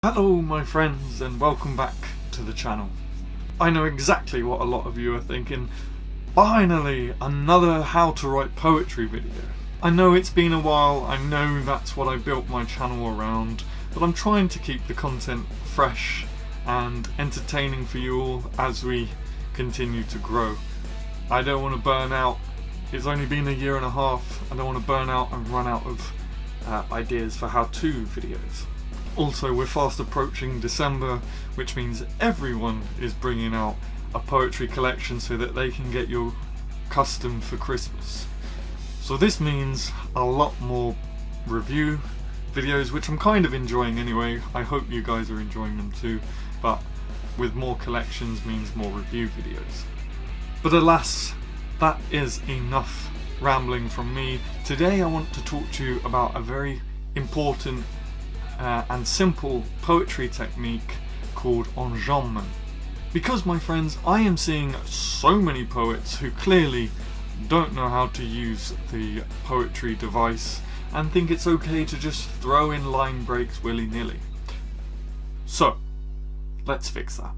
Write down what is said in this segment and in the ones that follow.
Hello my friends and welcome back to the channel. I know exactly what a lot of you are thinking. Finally, another how to write poetry video. I know it's been a while, I know that's what I built my channel around, but I'm trying to keep the content fresh and entertaining for you all as we continue to grow. I don't want to burn out. It's only been a year and a half. I don't want to burn out and run out of ideas for how-to videos. Also, we're fast approaching December, which means everyone is bringing out a poetry collection so that they can get your custom for Christmas. So this means a lot more review videos, which I'm kind of enjoying anyway. I hope you guys are enjoying them too, but with more collections means more review videos. But alas, that is enough rambling from me. Today I want to talk to you about a very important and simple poetry technique called enjambment. Because my friends, I am seeing so many poets who clearly don't know how to use the poetry device and think it's okay to just throw in line breaks willy-nilly. So, let's fix that.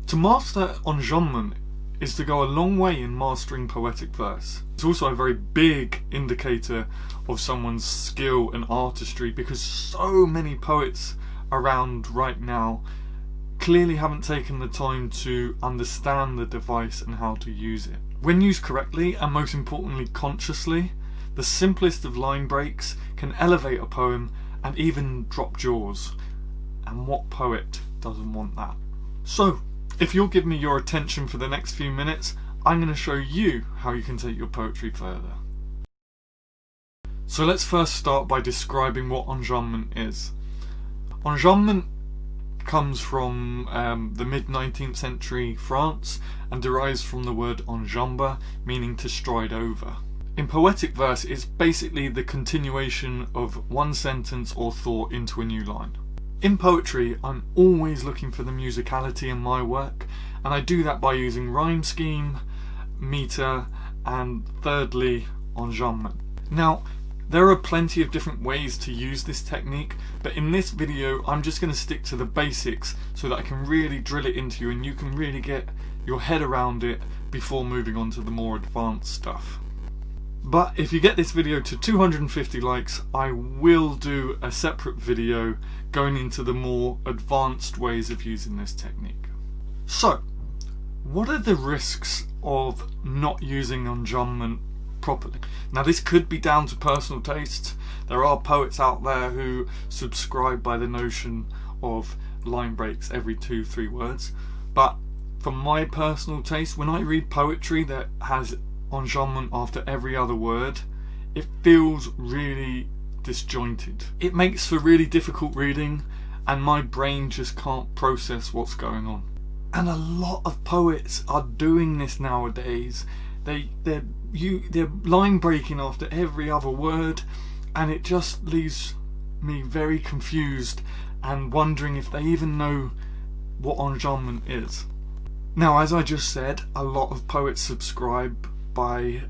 To master enjambment is to go a long way in mastering poetic verse. It's also a very big indicator of someone's skill and artistry, because so many poets around right now clearly haven't taken the time to understand the device and how to use it. When used correctly, and most importantly consciously, the simplest of line breaks can elevate a poem and even drop jaws. And what poet doesn't want that? So, if you'll give me your attention for the next few minutes, I'm going to show you how you can take your poetry further. So let's first start by describing what enjambment is. Enjambment comes from the mid-19th century France and derives from the word enjamber, meaning to stride over. In poetic verse, it's basically the continuation of one sentence or thought into a new line. In poetry, I'm always looking for the musicality in my work, and I do that by using rhyme scheme, meter, and thirdly, enjambment. Now, there are plenty of different ways to use this technique, but in this video, I'm just going to stick to the basics so that I can really drill it into you and you can really get your head around it before moving on to the more advanced stuff. But if you get this video to 250 likes, I will do a separate video going into the more advanced ways of using this technique. So, what are the risks of not using enjambment properly? Now, this could be down to personal taste. There are poets out there who subscribe by the notion of line breaks every 2-3 words. But from my personal taste, when I read poetry that has enjambment after every other word, it feels really disjointed. It makes for really difficult reading and my brain just can't process what's going on. And a lot of poets are doing this nowadays. They're line breaking after every other word, and it just leaves me very confused and wondering if they even know what enjambment is. Now, as I just said, a lot of poets subscribe by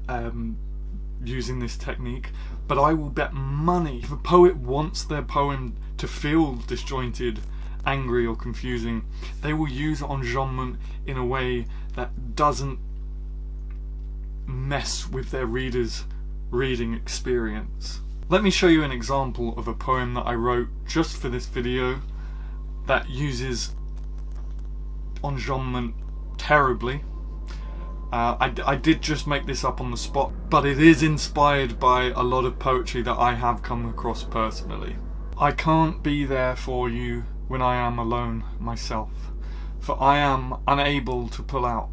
using this technique, but I will bet money if a poet wants their poem to feel disjointed, angry or confusing, they will use enjambment in a way that doesn't mess with their reader's reading experience. Let me show you an example of a poem that I wrote just for this video that uses enjambment terribly. I did just make this up on the spot, but it is inspired by a lot of poetry that I have come across personally. I can't be there for you when I am alone myself, for I am unable to pull out.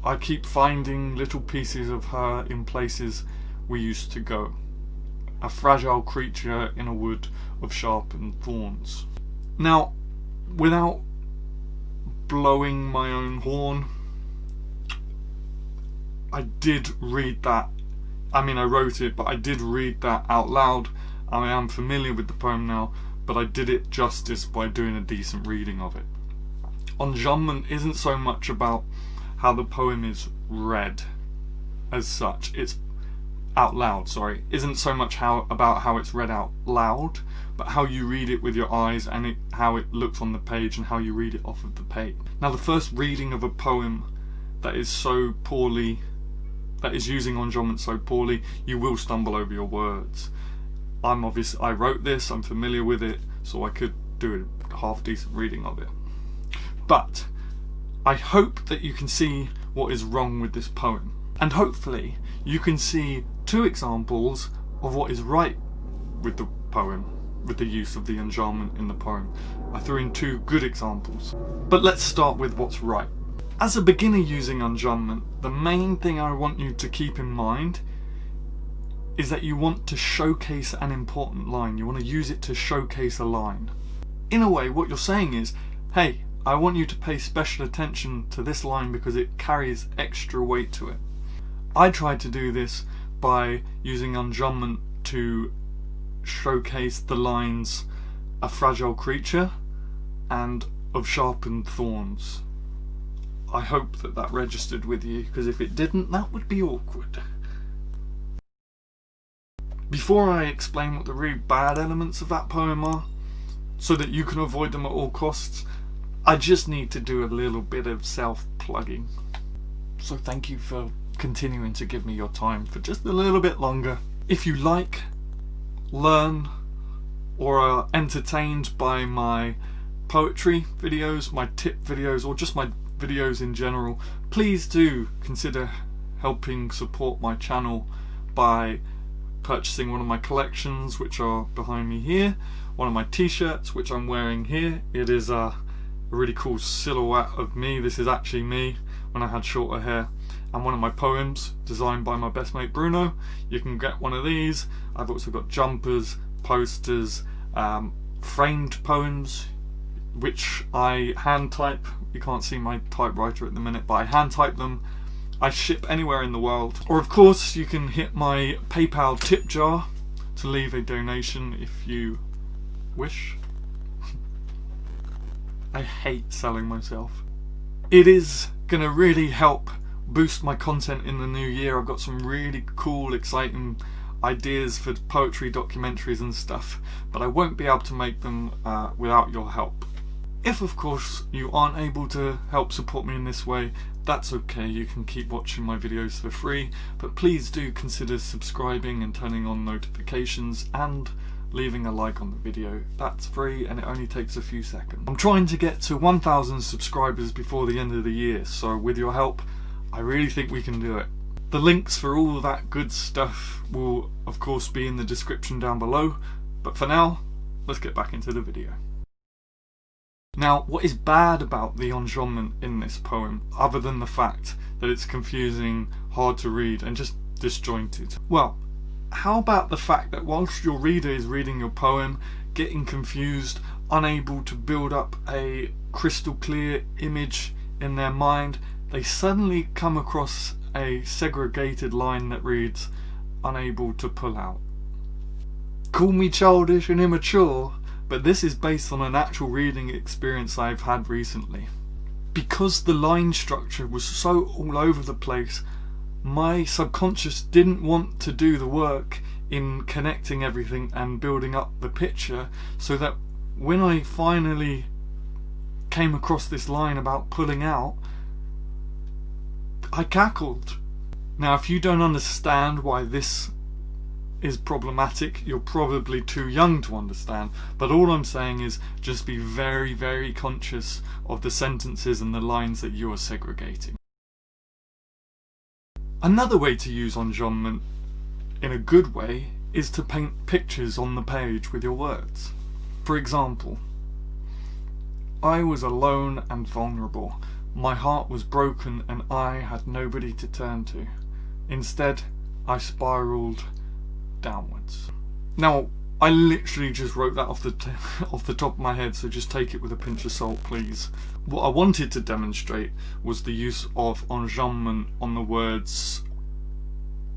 I keep finding little pieces of her in places we used to go, a fragile creature in a wood of sharpened thorns. Now, without blowing my own horn, I did read that. I mean, I wrote it, but I did read that out loud. I am familiar with the poem now, but I did it justice by doing a decent reading of it. enjambment isn't so much about how the poem is read as such. It's out loud, sorry. Isn't so much about how it's read out loud, but how you read it with your eyes and how it looks on the page and how you read it off of the page. Now, the first reading of a poem that is using enjambment so poorly, you will stumble over your words. I wrote this, I'm familiar with it, so I could do a half decent reading of it. But I hope that you can see what is wrong with this poem. And hopefully you can see 2 examples of what is right with the poem, with the use of the enjambment in the poem. I threw in 2 good examples. But let's start with what's right. As a beginner using enjambment, the main thing I want you to keep in mind is that you want to showcase an important line. You want to use it to showcase a line. In a way, what you're saying is, hey, I want you to pay special attention to this line because it carries extra weight to it. I tried to do this by using enjambment to showcase the lines "a fragile creature" and "of sharpened thorns." I hope that registered with you, because if it didn't, that would be awkward. Before I explain what the really bad elements of that poem are, so that you can avoid them at all costs, I just need to do a little bit of self-plugging. So thank you for continuing to give me your time for just a little bit longer. If you like, learn, or are entertained by my poetry videos, my tip videos, or just my videos in general, please do consider helping support my channel by purchasing one of my collections, which are behind me here, one of my t-shirts, which I'm wearing here. It is a really cool silhouette of me. This is actually me when I had shorter hair. And one of my poems designed by my best mate Bruno. You can get one of these. I've also got jumpers, posters, framed poems, which I hand type. You can't see my typewriter at the minute, but I hand type them. I ship anywhere in the world. Or of course you can hit my PayPal tip jar to leave a donation if you wish. I hate selling myself. It is gonna really help boost my content in the new year. I've got some really cool, exciting ideas for poetry documentaries and stuff, but I won't be able to make them without your help. If of course you aren't able to help support me in this way, that's okay, you can keep watching my videos for free, but please do consider subscribing and turning on notifications and leaving a like on the video. That's free and it only takes a few seconds. I'm trying to get to 1,000 subscribers before the end of the year, so with your help I really think we can do it. The links for all of that good stuff will of course be in the description down below, but for now, let's get back into the video. Now, what is bad about the enjambment in this poem, other than the fact that it's confusing, hard to read, and just disjointed? Well, how about the fact that whilst your reader is reading your poem, getting confused, unable to build up a crystal clear image in their mind, they suddenly come across a segregated line that reads, "unable to pull out." Call me childish and immature, but this is based on an actual reading experience I've had recently. Because the line structure was so all over the place, my subconscious didn't want to do the work in connecting everything and building up the picture, so that when I finally came across this line about pulling out, I cackled. Now, if you don't understand why this is problematic, you're probably too young to understand, but all I'm saying is just be very, very conscious of the sentences and the lines that you are segregating. Another way to use enjambment in a good way is to paint pictures on the page with your words. For example, I was alone and vulnerable. My heart was broken and I had nobody to turn to. Instead, I spiraled downwards. Now, I literally just wrote that off the top of my head, so just take it with a pinch of salt, please. What I wanted to demonstrate was the use of enjambment on the words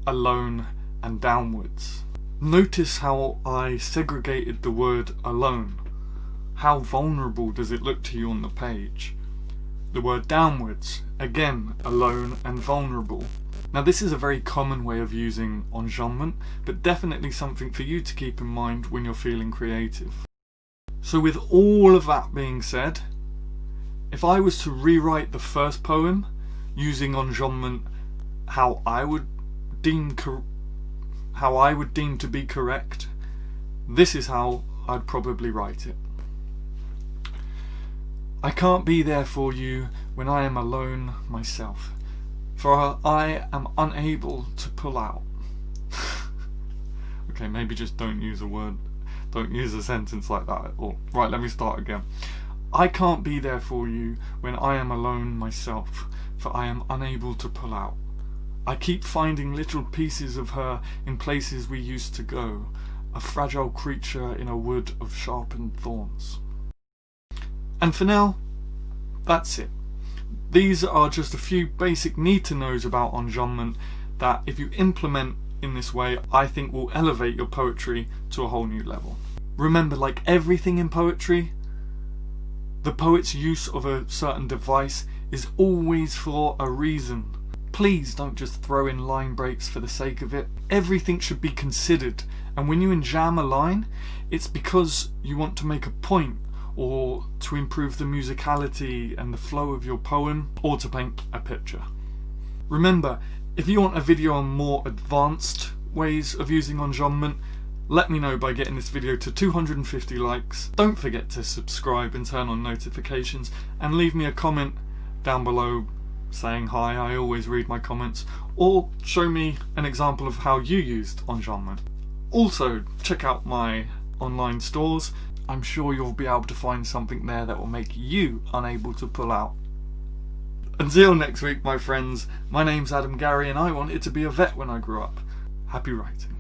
alone and downwards. Notice how I segregated the word alone. How vulnerable does it look to you on the page? the word downwards, again alone and vulnerable. Now this is a very common way of using enjambment, but definitely something for you to keep in mind when you're feeling creative. So with all of that being said, if I was to rewrite the first poem using enjambment how I would deem to be correct, this is how I'd probably write it. I can't be there for you when I am alone myself, for I am unable to pull out. Okay, maybe just don't use a sentence like that. Or right, let me start again. I can't be there for you when I am alone myself, for I am unable to pull out. I keep finding little pieces of her in places we used to go, a fragile creature in a wood of sharpened thorns. And for now, that's it. These are just a few basic need-to-knows about enjambment that, if you implement in this way, I think will elevate your poetry to a whole new level. Remember, like everything in poetry, the poet's use of a certain device is always for a reason. Please don't just throw in line breaks for the sake of it. Everything should be considered, and when you enjam a line, it's because you want to make a point, or to improve the musicality and the flow of your poem, or to paint a picture. Remember, if you want a video on more advanced ways of using enjambment, let me know by getting this video to 250 likes. Don't forget to subscribe and turn on notifications, and leave me a comment down below saying hi. I always read my comments, or show me an example of how you used enjambment. Also, check out my online stores. I'm sure you'll be able to find something there that will make you unable to pull out. Until next week, my friends, my name's Adam Gary and I wanted to be a vet when I grew up. Happy writing.